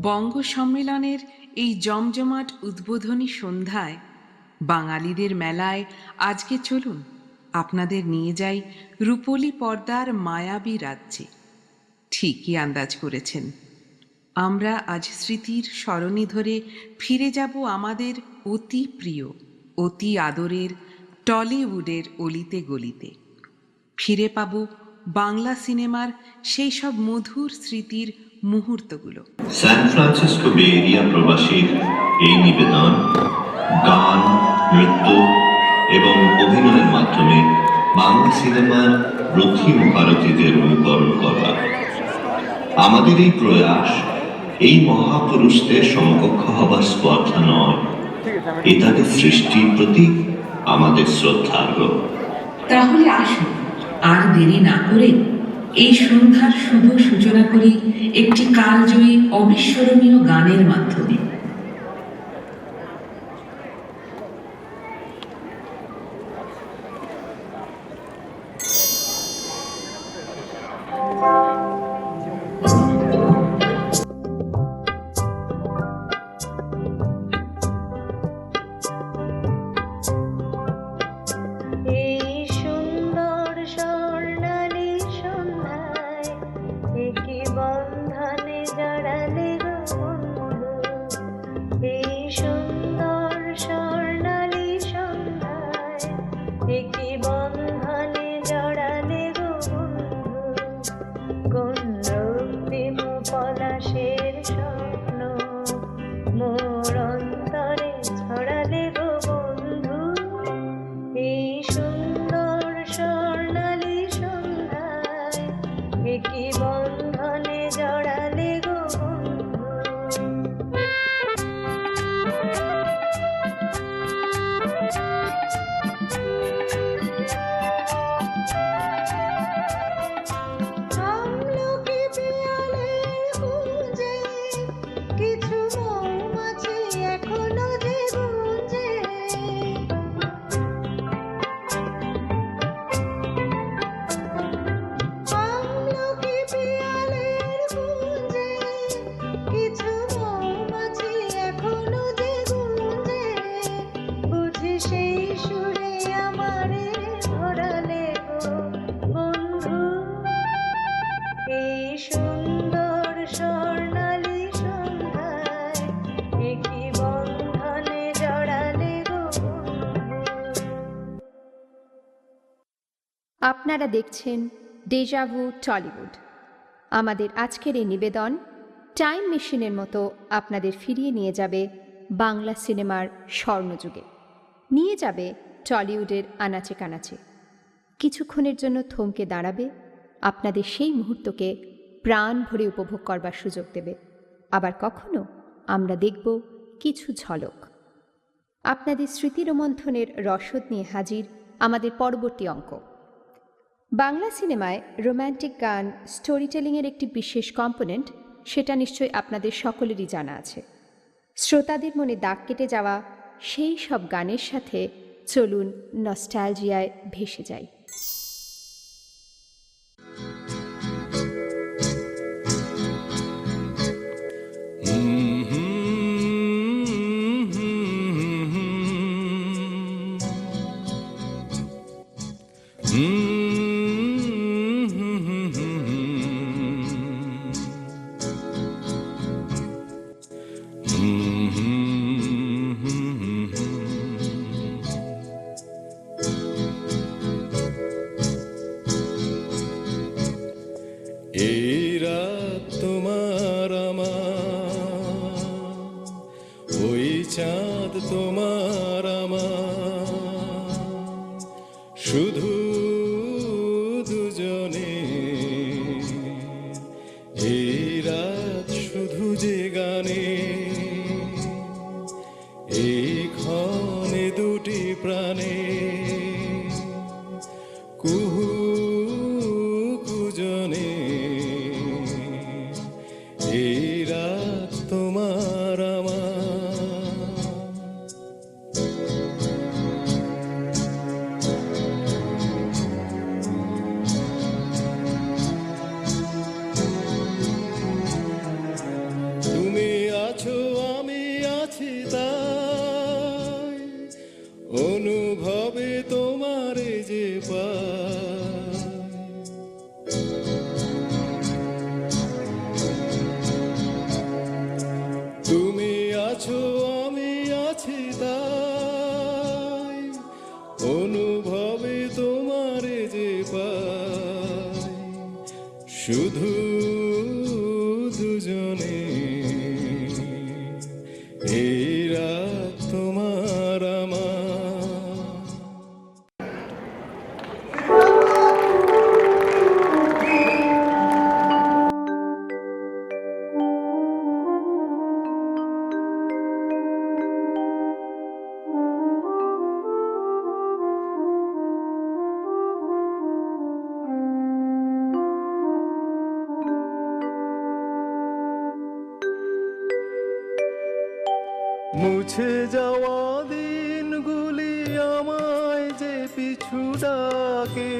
বঙ্গ সম্মেলনের এই জমজমাট উদ্বোধনী সন্ধ্যায় বাঙালিদের মেলায় আজকে চলুন আপনাদের নিয়ে যাই রূপলী পর্দার মায়াবী রাজ্যে। ঠিকই আন্দাজ করেছেন, আমরা আজ স্মৃতির সরণি ধরে ফিরে যাব আমাদের অতি প্রিয়, অতি আদরের টলিউডের অলিতে গলিতে। ফিরে পাব বাংলা সিনেমার সেই সব মধুর স্মৃতির মুহূর্তগুলো। সান ফ্রান্সিসকো বে এরিয়া প্রবাসীর এই নিবেদন গান, নৃত্য এবং অভিনয়ের মাধ্যমে বাংলা সিনেমার রথী মহারথীদের অনুকরণ করা। আমাদের এই প্রয়াস এই মহাপুরুষদের সমকক্ষ হবার স্পর্ধা নয়, এ তাদের সৃষ্টির প্রতি আমাদের শ্রদ্ধার্ঘ। তাহলে আসুন আর দেরি না করে এই সন্ধ্যার শুভ সূচনা করি একটি কালজয়ী অবিস্মরণীয় গানের মাধ্যমে। আপনারা দেখছেন ডেজাভু টলিউড। আমাদের আজকের এই নিবেদন টাইম মেশিনের মতো আপনাদের ফিরিয়ে নিয়ে যাবে বাংলা সিনেমার স্বর্ণযুগে, নিয়ে যাবে টলিউডের আনাচে কানাচে। কিছুক্ষণের জন্য থমকে দাঁড়াবে, আপনাদের সেই মুহূর্তকে প্রাণ ভরে উপভোগ করবার সুযোগ দেবে। আবার কখনো আমরা দেখব কিছু ঝলক। আপনাদের স্মৃতিরোমন্থনের রসদ নিয়ে হাজির আমাদের পরবর্তী অঙ্ক। বাংলা সিনেমায় রোম্যান্টিক গান স্টোরি টেলিংয়ের একটি বিশেষ কম্পোনেন্ট, সেটা নিশ্চয়ই আপনাদের সকলেরই জানা আছে। শ্রোতাদের মনে দাগ কেটে যাওয়া সেই সব গানের সাথে চলুন নস্টালজিয়ায় ভেসে যাই। এই রাত তোমার আমার, ওই চাঁদ তোমার আমার, শুধু দুজনে। এই রাত শুধু যে গানে, এই ক্ষণে দুটি প্রাণে কুহু কুজনে। এই রাত তোমার আমার, তুমি তাই অনুভবে তোমারে যে পাই। তুমি আছো আমি আছি তাই অনুভবে তোমারে যে পাই। শুধু দুজনে এই রাত তোমার আমার। মুছে যাওয়া দিনগুলি আমায় যে পিছু ডাকে,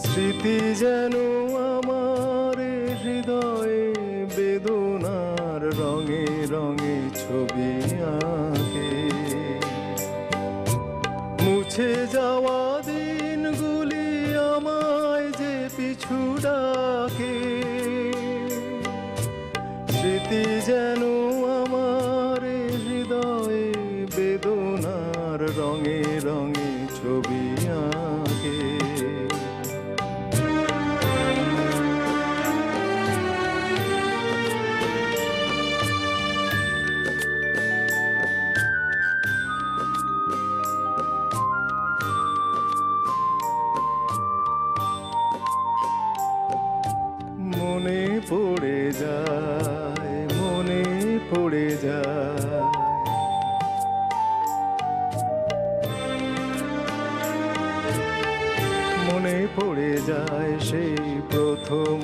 স্মৃতি যেন আমার হৃদয়ে বেদনার রঙে রঙে ছবি আঁকে। মুছে যাওয়া দিনগুলি আমায় যে পিছু ডাকে, স্মৃতি যেন আমার হৃদয়ে বেদনার রঙে রঙে ছবি আঁকে। মনে পড়ে যায়, মনে পড়ে যায়, মনে পড়ে যায় সেই প্রথম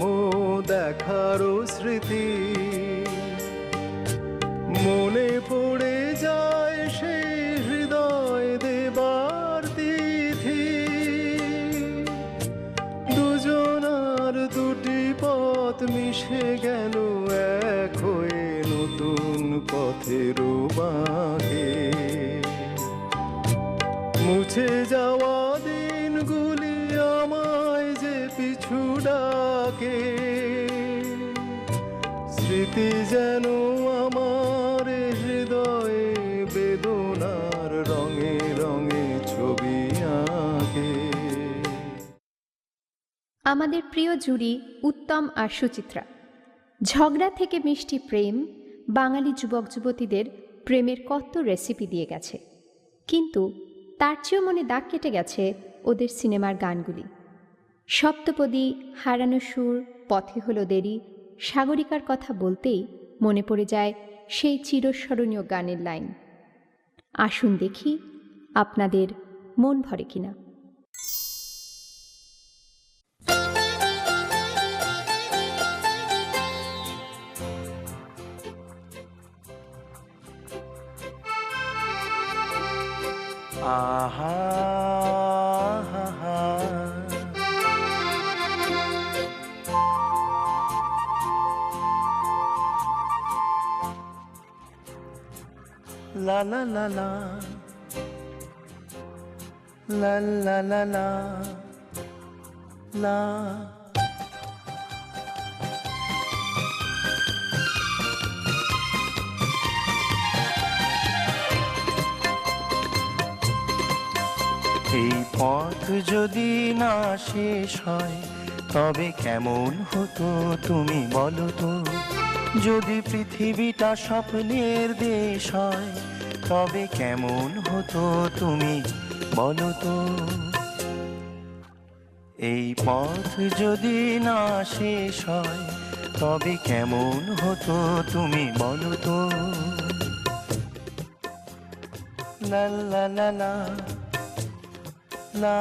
দেখার স্মৃতি। মনে পড়ে যায় সেই হৃদয় দেবার তিথি। দুজনার দুটি পথ মিশে গেল এক হয়ে নতুন পথের বাঁকে। মুছে যাওয়া দিনগুলি আমায় যে পিছু ডাকে, স্মৃতি যেন আমার হৃদয়ে বেদনার রঙে রঙে ছবি আঁকে। আমাদের প্রিয় জুরি উত্তম আর সুচিত্রা। ঝগড়া থেকে মিষ্টি প্রেম বাঙালি যুবক যুবতীদের প্রেমের কত রেসিপি দিয়ে গেছে, কিন্তু তার চেয়েও মনে দাগ কেটে গেছে ওদের সিনেমার গানগুলি। সপ্তপদী, হারানো সুর, পথে হলো দেরি, সাগরিকার কথা বলতেই মনে পড়ে যায় সেই চিরস্মরণীয় গানের লাইন। আসুন দেখি আপনাদের মন ভরে কিনা। আহা হা হা, লা লা লা লা, লা লা লা লা লা। এই পথ যদি না শেষ হয় তবে কেমন হতো তুমি বলো তো। যদি পৃথিবীটা স্বপ্নের দেশ হয় তবে কেমন হতো তুমি বলো তো। এই পথ যদি না শেষ হয় তবে কেমন হতো তুমি বলো তো। লা লা লা লা লা।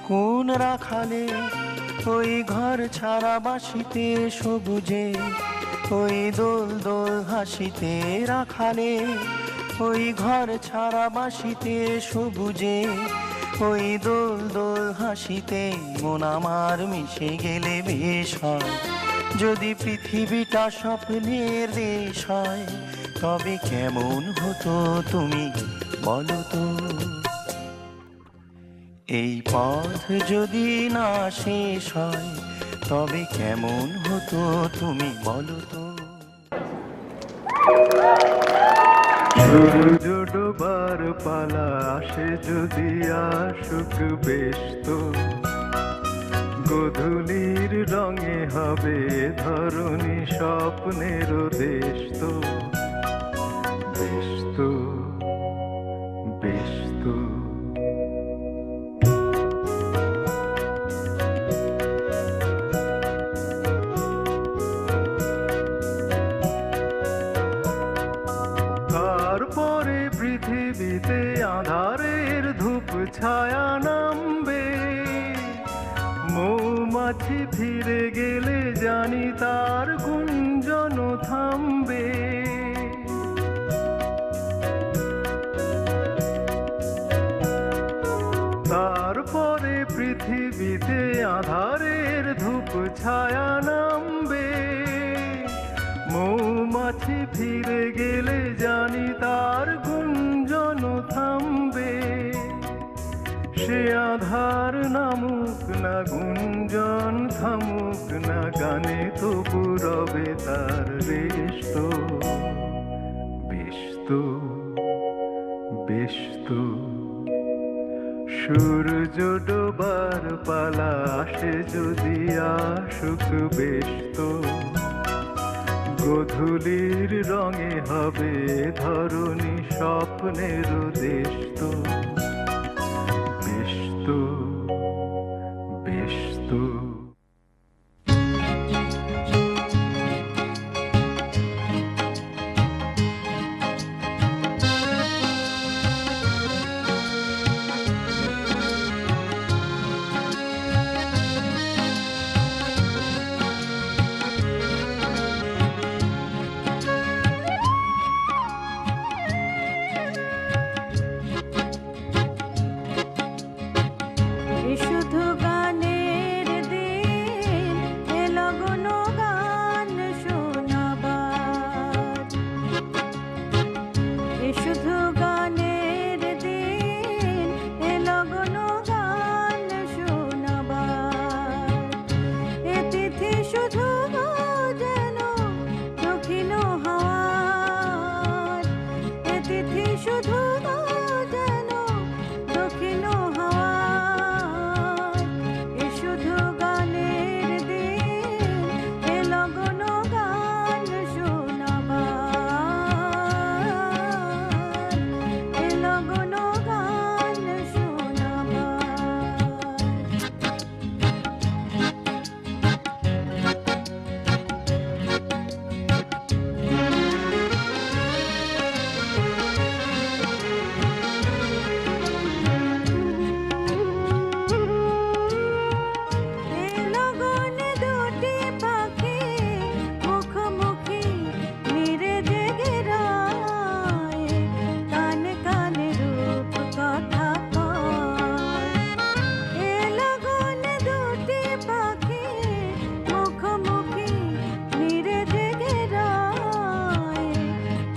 কোন রাখালে ওই ঘর ছাড়া বাসিতে সবুজে, ওই দোল দোল হাসিতে রাখালে ওই ঘর ছাড়া বাসিতে সবুজে, ওই দোল দোল হাসিতে মন আমার মিশে গেলে বেশ হয়। যদি পৃথিবীটা স্বপ্নের দেশ হয়, তবে কেমন হতো তুমি বলো তো। এই পথ যদি না শেষ হয়, তবে কেমন হতো তুমি বলো তো। সূর্য ডোবার পালা আসে যদি আসুক বেশ তো, গোধূলির রঙে হবে ধরণী স্বপ্নের দেশ তো, বেশ তো, বেশ তো। তারপরে পৃথিবীতে আঁধারের ধূপ ছায়া নামবে, মৌমাছি ফিরে গেলে জানি তার গুঞ্জন থামবে। তারপরে পৃথিবীতে আঁধারের ধূপ ছায়া নামবে, মৌমাছি ফিরে গেলে জানি তার গুঞ্জন থামবে। সে আধার নামুক না গুঞ্জন থামুক না, গানে তবু রবে তার রেশ তো, বেশ তো, বেশ তো। সূর্য ডোবার পালা আসে যদি আসুক বেশ তো, গোধূলির রঙে হবে ধরণী স্বপ্নের দেশ তো, বেশ তো, বেশ তো। শুধু গানের দিন এলো কোনো গান শোনাবার, শুধু গানের দিন এলো কোনো গান শোনাবার। এ তিথি শুধু যেন দক্ষিণ হাওয়ার, এ তিথি শুধু যেন দক্ষিণ হাওয়ার। এ শুধু গানের দিন এলো কোনো গান শোনাবার, এলো কোনো গান শোনাবার। লগনে দুটি পাখি মুখোমুখি নিরে জেগে রায়, কানে কানে রূপ কথা কয়। এ লগনে দুটি পাখি মুখোমুখি নিরে জেগে রায়,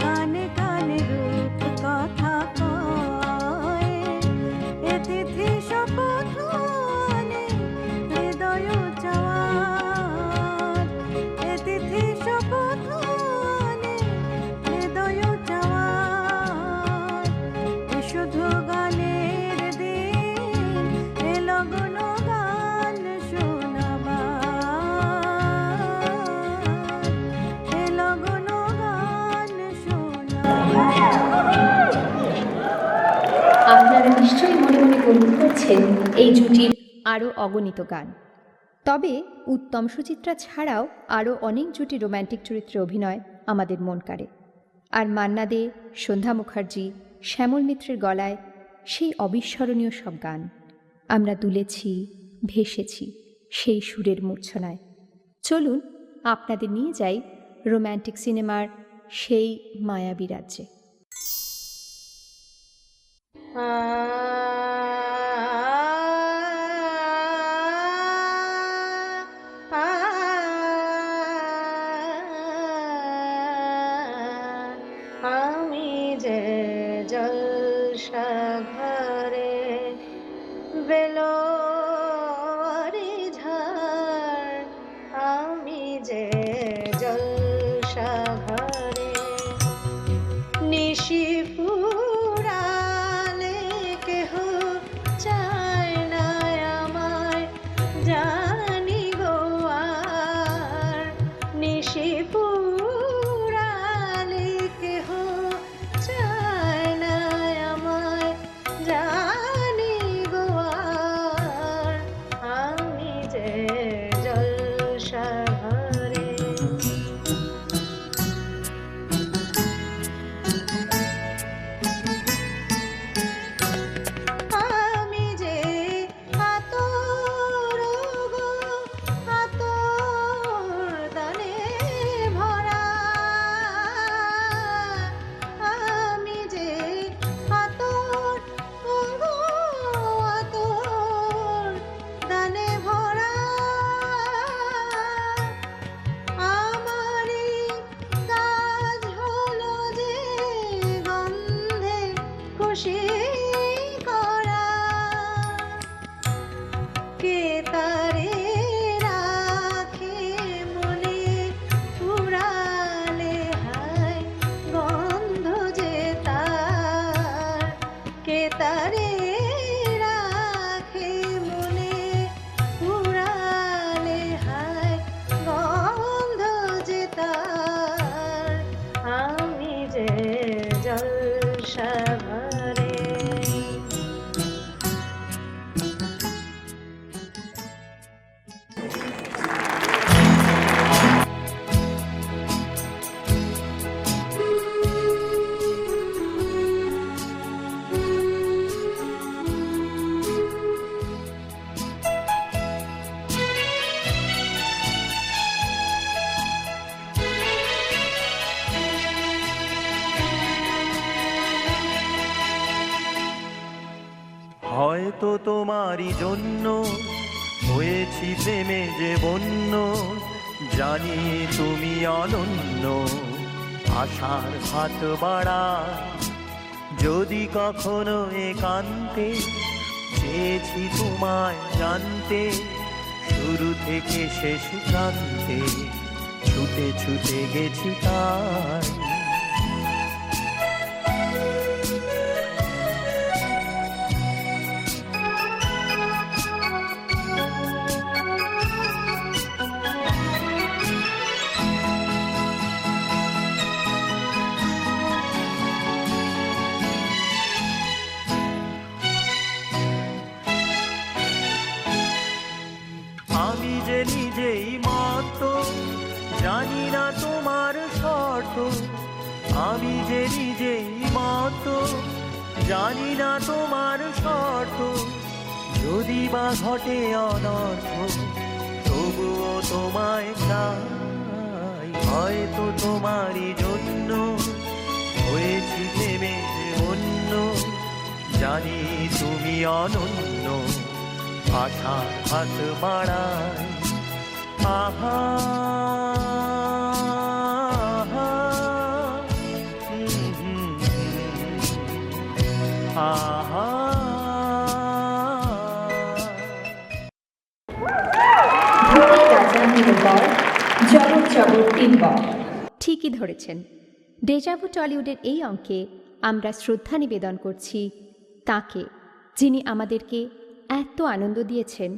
কানে কানে রূপ কথা কয়। এ তিথি শপথ আনে হৃদয় চাওয়ার, এ তিথি শপথ আনে হৃদয় চাওয়ার। এ শুধু গানের দিন এলো কোনো গান শোনাবার, এলো কোনো গান শোনাবার। আপনারা নিশ্চয়ই মনে মনে গ্রহণ করছেন এই জুটির আরও অগণিত গান। তবে উত্তম সুচিত্রা ছাড়াও আরও অনেক জুটি রোম্যান্টিক চরিত্রে অভিনয় আমাদের মন কাড়ে। আর মান্না দে, সন্ধ্যা মুখার্জি, শ্যামল মিত্রের গলায় সেই অবিস্মরণীয় সব গান আমরা দুলেছি, ভেসেছি সেই সুরের মূর্ছনায়। চলুন আপনাদের নিয়ে যাই রোম্যান্টিক সিনেমার সেই মায়াবী রাজ্যে। কে তারে রাখে মনে উড়ালে হায় গন্ধ যে তার কে তারে রাখে মনে উড়ালে হায় গন্ধ যে তার আমি যে জলসা ভরে হয়তো তোমারই জন্য হয়েছি প্রেমে যে বন্য, জানি তুমি অনন্য, আশার হাত বাড়ায় যদি কখনো একান্তে চেয়েছি তোমায় জানতে, শুরু থেকে শেষ প্রান্তে ছুটে ছুটে গেছি তাই। আমি যে নিজেই মত জানি না তোমার শর্ত, আমি যে নিজেই মত জানি না তোমার শর্ত, যদি বা ঘটে অনর্থ তবুও তোমায় চাই। হয়তো তোমারই জন্য হয়েছি প্রেমে যে অন্য, জানি তুমি অনন্য, আশার হাত বাড়ায় আহা আহা। ঠিকই ধরেছেন, ডেজাভু টলিউডের এই অঙ্কে আমরা শ্রদ্ধা নিবেদন করছি তাকে, যিনি আমাদেরকে এত আনন্দ দিয়েছেন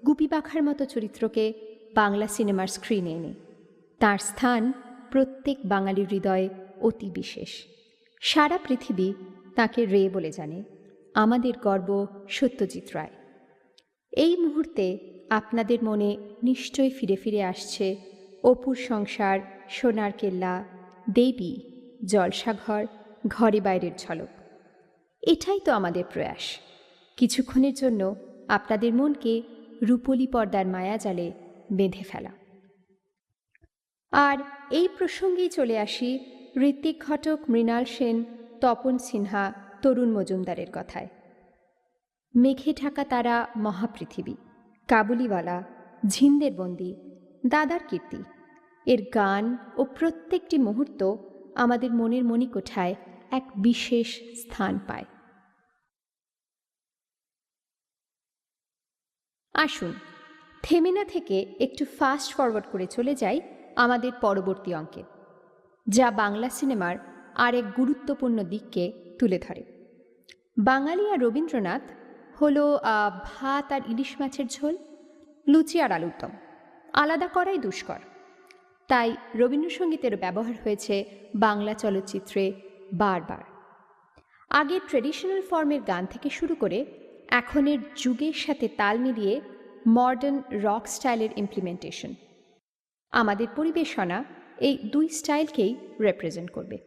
গুপি পাখার মতো চরিত্রকে বাংলা সিনেমার স্ক্রিনে এনে। তার স্থান প্রত্যেক বাঙালির হৃদয়ে অতি বিশেষ। সারা পৃথিবী তাকে রে বলে জানে। আমাদের গর্ব সত্যজিৎ রায়। এই মুহূর্তে আপনাদের মনে নিশ্চয়ই ফিরে ফিরে আসছে অপুর সংসার, সোনার কেল্লা, দেবী, জলসাঘর, ঘরে বাইরের ঝলক। এটাই তো আমাদের প্রয়াস, কিছুক্ষণের জন্য আপনাদের মনকে রূপলী পর্দার মায়াজালে বেঁধে ফেলা। আর এই প্রসঙ্গেই চলে আসি ঋত্বিক ঘটক, মৃণাল সেন, তপন সিনহা, তরুণ মজুমদারের কথায়। মেঘে ঢাকা তারা, মহাপৃথিবী, কাবুলিওয়ালা, ঝিন্দের বন্দি, দাদার কীর্তি এর গান ও প্রত্যেকটি মুহূর্ত আমাদের মনের মণিকোঠায় এক বিশেষ স্থান পায়। আসুন থেমে না থেকে একটু ফাস্ট ফরওয়ার্ড করে চলে যাই আমাদের পরবর্তী অঙ্কে, যা বাংলা সিনেমার আর এক গুরুত্বপূর্ণ দিককে তুলে ধরে। বাঙালি আর রবীন্দ্রনাথ হলো ভাত আর ইলিশ মাছের ঝোল, লুচি আর আলুর দম, আলাদা করাই দুষ্কর। তাই রবীন্দ্রসঙ্গীতেরও ব্যবহার হয়েছে বাংলা চলচ্চিত্রে বারবার। আগের ট্রেডিশনাল ফর্মের গান থেকে শুরু করে এখনের যুগের সাথে তাল মিলিয়ে মডার্ন রক স্টাইলের ইমপ্লিমেন্টেশন। আমাদের পরিবেশনা এই দুই স্টাইলকেই রিপ্রেজেন্ট করবে।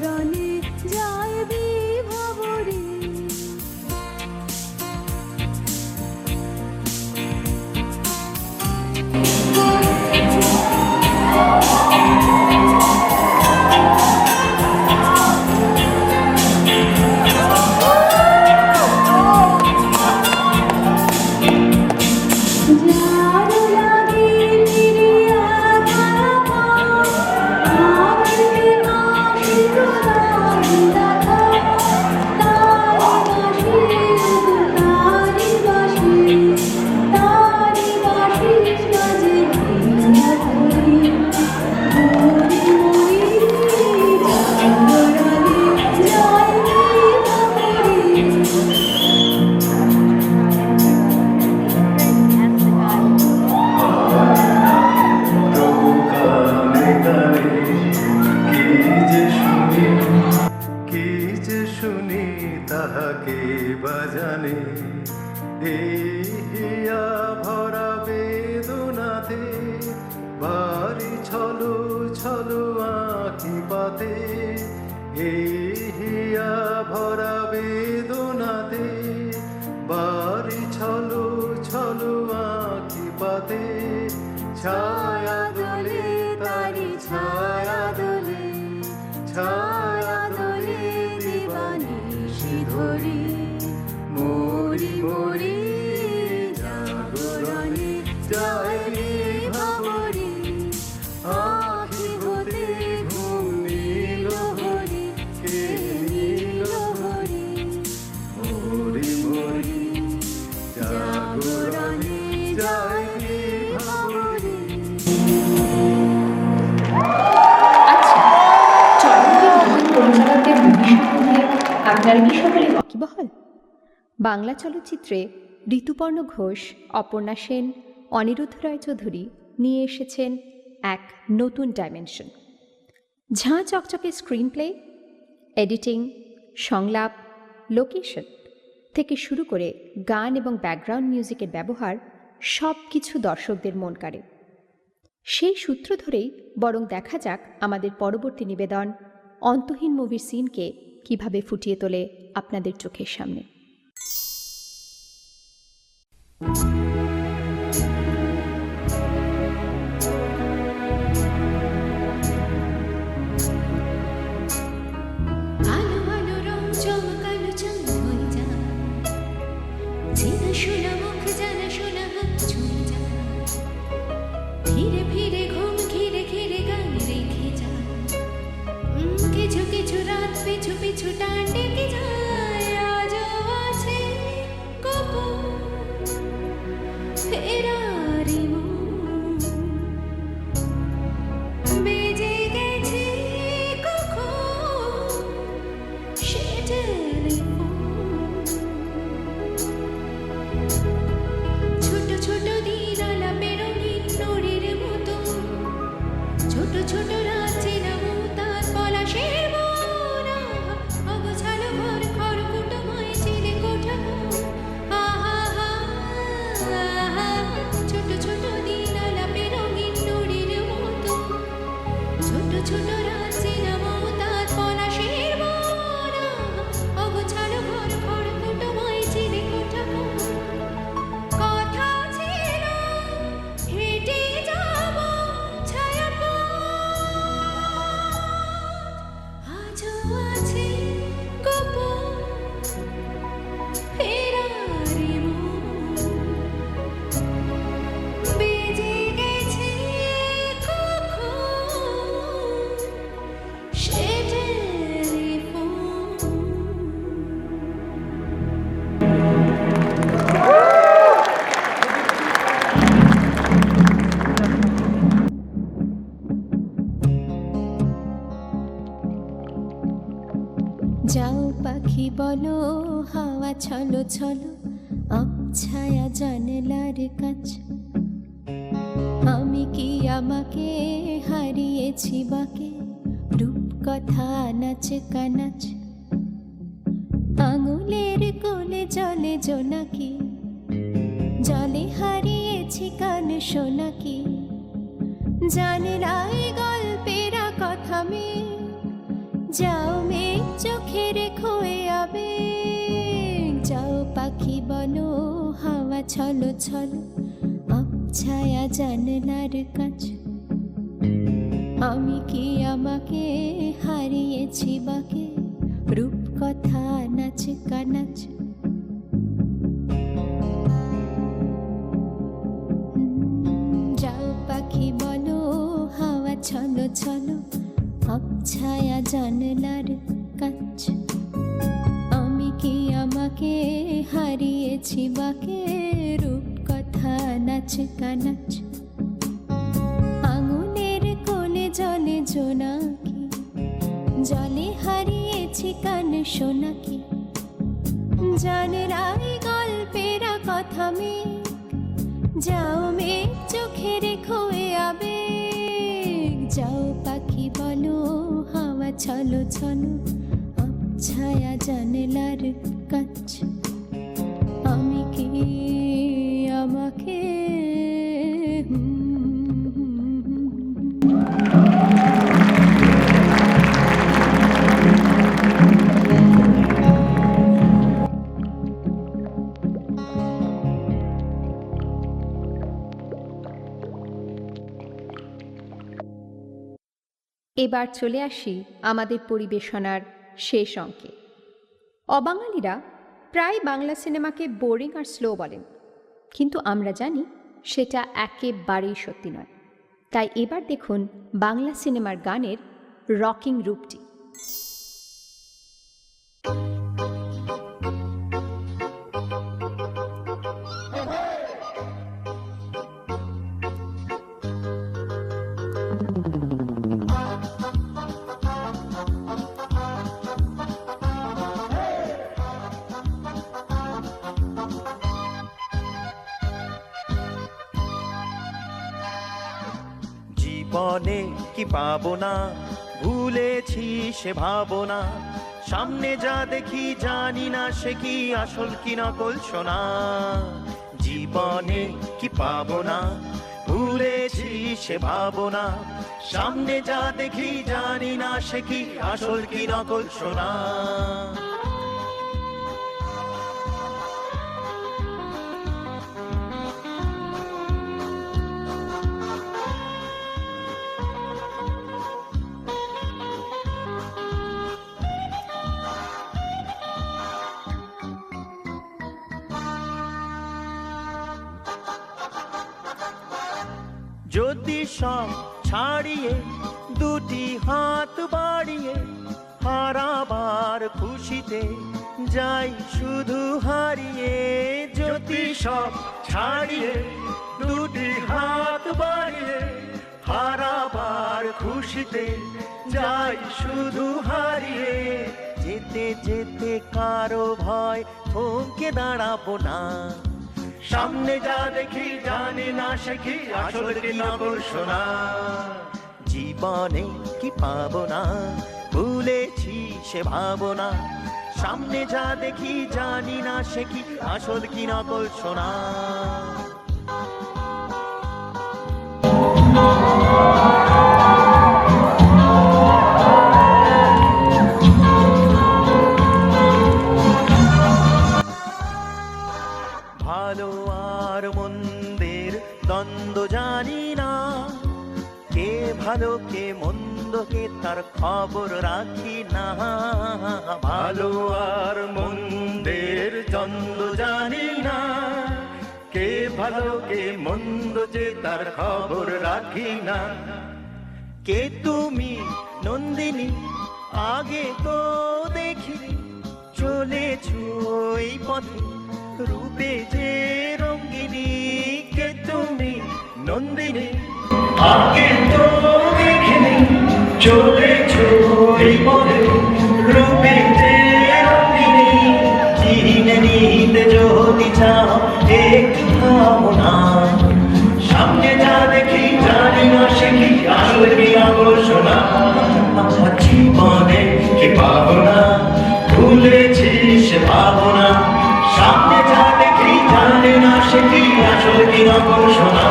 জাগরণে যায় বিভাবরী। প্রভু কানে কানে কি যে শুনি তাহাকে বাজানে। এই হিয়া ভরা বেদনাতে ভারী ছলো ছলো আঁকি পাতে। এই হিয়া ভরা বেদনাতে ভারী ছলো ছলো আঁকি পাতে। ছায়া দোলে তারি ছায়া দোলে, ছায়া দোলে দিবানিশি ধরি। মরি মরি জাগরণে যায় বিভাবরী। আখি হতে ঘুম নীল হরি, কে নীল হরি। মরি মরি জাগরণে যায় বিভাবরী। আচ্ছা, চলচ্চিত্র পরিচালকদের ভবিষ্যৎ নিয়ে আপনারা কি সকলে ওয়াকিবহাল? বাংলা চলচ্চিত্রে ঋতুপর্ণ ঘোষ, অপর্ণা সেন, অনিরুদ্ধ রায়চৌধুরী নিয়ে এসেছেন এক নতুন ডাইমেনশন। ঝাঁ চকচকে স্ক্রিন প্লে, এডিটিং, সংলাপ, লোকেশন থেকে শুরু করে গান এবং ব্যাকগ্রাউন্ড মিউজিকের ব্যবহার সব কিছু দর্শকদের মন কাড়ে। সেই সূত্র ধরেই বরং দেখা যাক আমাদের পরবর্তী নিবেদন অন্তহীন মুভির সিনকে কিভাবে ফুটিয়ে তোলে আপনাদের চোখের সামনে। আলো আলো রং চমকালো চাঁদ হয়ে যায়, চেনা শোনা মুখ জানা শোনা হাত ছুঁয়ে যায়। ফিরে ফিরে ঘুম ঘিরে ঘিরে গান রেখে যায়। কিছু কিছু রাত পিছু পিছু টান ডেকে যায়। আজও আছে গোপন ফেরারি মন। বেজে গেছে কখন সে টেলিফোন। ছোট ছোট দিন আলাপের রঙিন নুড়ির মতো, ছোট ছোট রাত চেনা তার পলাশের বন। অগোছালো ঘর খড়কুটোময় চিলে কোঠা। আহা হা আহা, ছোট ছোট দিন আলাপের রঙিন নুড়ির মতো, ছোট ছোট রাত চেনা তার পলাশের বন। অগোছালো ঘর খড়কুটোময় চিলে কোঠা। কথা ছিল হেঁটে যাব ছায়াপথ, আজও আছে গোপন ফেরারি মন। বেজে গেছে কখন সে টেলিফোন। যাও পাখি বলো হাওয়া ছলো ছলো, ছায়া জানলার কাছ। আমি কি আমাকে হারিয়েছি বাকে, রূপকথা নাচ কানাচ। আঙুলের কোলে জলে জোনাকি, জলে হারিয়েছি কান সোনাকি। জানলাই গল্পেরা কথা মে যাও চোখে রেখোয়ে আবেগ যাও পাখি বলো হাওয়া ছলো ছলো ছায়া জানলার কাছে আমি কি আমাকে হারিয়েছি বাকে রূপকথা নাচ কানাচ যাও পাখি বলো হাওয়া ছলো ছলো ছায়া জানলার কাছে আমি কি আমাকে হারিয়েছি বাকে রূপকথা নাচ কানাচ আঙুলের কোলে জলে জোনাকি জলে হারিয়েছি কান সোনাকি জানরাই গল্পেরা কথা মেঘ যাও মেঘ চোখে রেখোয়ে আবেগ যাও পাখি বলো হাওয়া ছলো ছলো ছায়া জানলার কাছে আমি কি আমাকে এবার চলে আসি আমাদের পরিবেশনার শেষ অঙ্কে। অবাঙালিরা প্রায় বাংলা সিনেমাকে বোরিং আর স্লো বলেন, কিন্তু আমরা জানি সেটা একেবারেই সত্যি নয়। তাই এবার দেখুন বাংলা সিনেমার গানের রকিং রূপটি। জীবনে কি পাবো না ভুলেছি সে ভাবনা সামনে যা দেখি জানি না সে কি আসল কি নকল সোনা জীবনে কি পাবো না ভুলেছি সে ভাবনা সামনে যা দেখি জানি না সে কি আসল কি নকল সোনা যদি সব ছাড়িয়ে দুটি হাত বাড়িয়ে হারাবার খুশিতে যাই শুধু হারিয়ে যদি সব ছাড়িয়ে দুটি হাত বাড়িয়ে হারাবার খুশিতে যাই শুধু হারিয়ে যেতে যেতে কারো ভয় থমকে দাঁড়াবো না সামনে যা দেখি জানি না সে কি আসল কি নকল সোনা জীবনে কি পাবো না ভুলেছি সে ভাবনা সামনে যা দেখি জানি না সে কি আসল কি নকল সোনা ভালো আর মন্দের দ্বন্দ্ব জানি না কে ভালো কে মন্দ কে তার খবর রাখি না ভালো আর মন্দের দ্বন্দ্ব জানি না কে ভালো কে মন্দ যে তার খবর রাখি না কে তুমি নন্দিনী আগে তো দেখিনি চলেছো এই পথে রূপে যে রঙ্গিনী কে তুমি নন্দিনী আগে তো দেখিনি চলেছো এই পথে রূপে যে রঙ্গিনী চিনে নিতে যদি চাও একটু ভাবনা সামনে যা দেখি জানি না সে কি আসলে কি নকল সোনা জীবনে কি পাবো না ভুলেছি সে ভাবনা সামনে যা দেখি জানি না সে কি আসলে কি নকল সোনা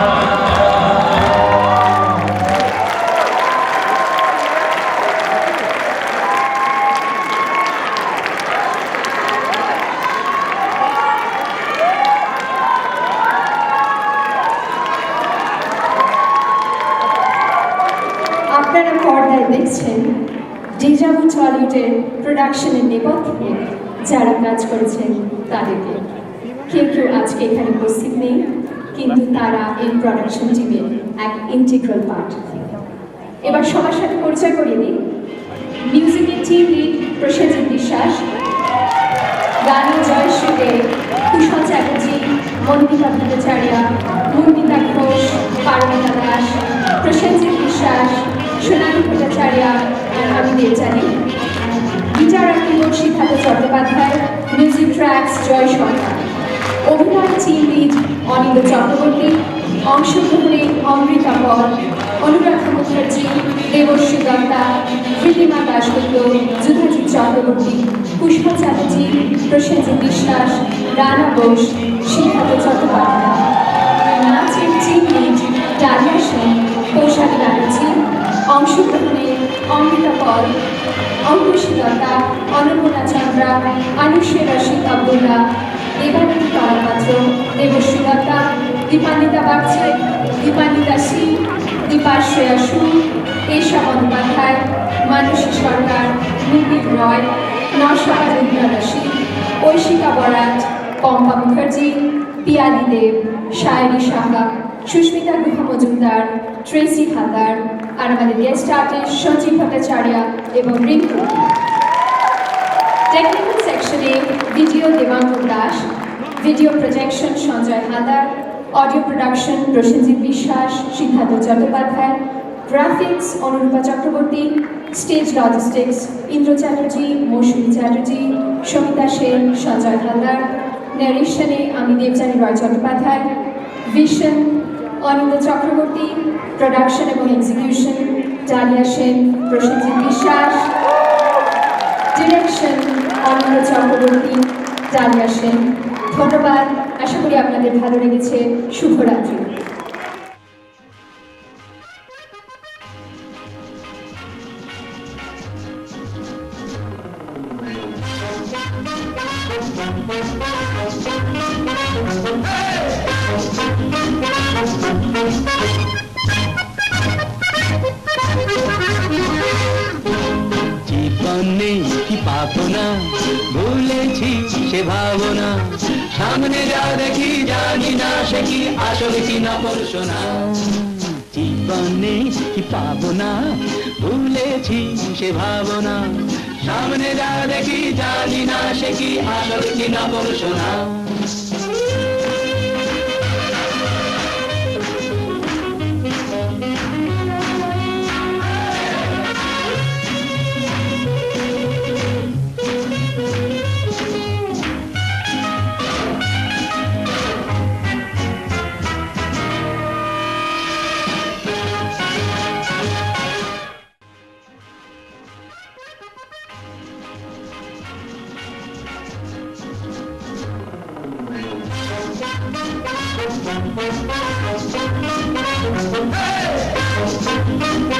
টলিউডের প্রোডাকশনের নেপথ্যে যারা কাজ করেছেন তাদেরকে। কেউ কেউ আজকে এখানে উপস্থিত নেই, কিন্তু তারা এই প্রোডাকশন টিমের এক ইন্টিগ্রাল পার্ট। এবার সবার সাথে পরিচয় করিয়ে দিই। মিউজিকের টিম লিড প্রসেনজিৎ বিশ্বাস, গানে জয়শ্রীতে কুশল চ্যাটার্জি, মন্দিতা ভট্টাচার্য, মন্দিতা ঘোষ, পারমিতা দাস, প্রসেনজিৎ বিশ্বাস, সোনালী ভট্টাচার্য, আর আমি দেবযানী। গিটার আর keyboard Siddhartha Chattopadhyay, music tracks Joy Sarkar. অভিনয় টিম লিড অনিন্দ চক্রবর্তী, অংশগ্রহণে অমৃতা পল, অনুরাধা মুখার্জি, দেবশ্রী দত্তা, কৃতিমা দাশগুপ্ত, যুধাজিৎ চক্রবর্তী, পুষ্প চ্যাটার্জি, প্রসেনজিৎ বিশ্বাস, রানা বোস, সিদ্ধার্থ চট্টোপাধ্যায়। নাচের team lead dahlia Sen, Kaushali Banerjee, অংশগ্রহণে অমৃতা পল, অঙ্কুশী দত্তা, অনন্যা চন্দ্রা, আনুষে রশিদ আবদুল্লাহ, দেবানন্দী তলাপাত্র, দেবশ্রী দত্তা, দীপান্বিতা বাগচি, দীপান্বিতা সিং, দীপাশ্রয়া সুর, এশা বন্দ্যোপাধ্যায়, মানসী সরকার, মুন্দিত রয়, নরসভা রশিদ, ঐশিকা বরাট, পম্পা মুখার্জি, পিয়ালি দেব, শায়রি সাহা, সুস্মিতা গুহ মজুমদার, ট্রেসি হালদার, আর আমাদের গেস্ট আর্টিস্ট সঞ্জীব ভট্টাচার্য এবং রিঙ্কু। টেকনিক্যাল সেকশনে video Debankur Das, video projection Sanjay Haldar, audio production Prosenjit Biswas, Siddhartha Chattopadhyay, graphics Anurupa Chakraborty, stage logistics Indra Chatterjee, Mousumi Chatterjee, Samita Sen, Sanjay Haldar, ন্যারেশনে আমি দেবযানী রয় চট্টোপাধ্যায়, ভিশন অনিন্দ চক্রবর্তী, প্রোডাকশন এবং এক্সিকিউশন ডালিয়া সেন, প্রসেনজিৎ বিশ্বাস, ডিরেকশন অনিন্দ চক্রবর্তী, ডালিয়া সেন। ধন্যবাদ, আশা করি আপনাদের ভালো লেগেছে। শুভরাত্রি। জীবনে কি পাবো না, ভুলেছি সে ভাবনা, সামনে যা দেখি জানি না সে কি আসল কি না পড়শোনা। জীবনে কি পাবো না, ভুলেছি সে ভাবনা, সামনে যা দেখি জানি না সে কি আসল কি না পড়শোনা। Hey!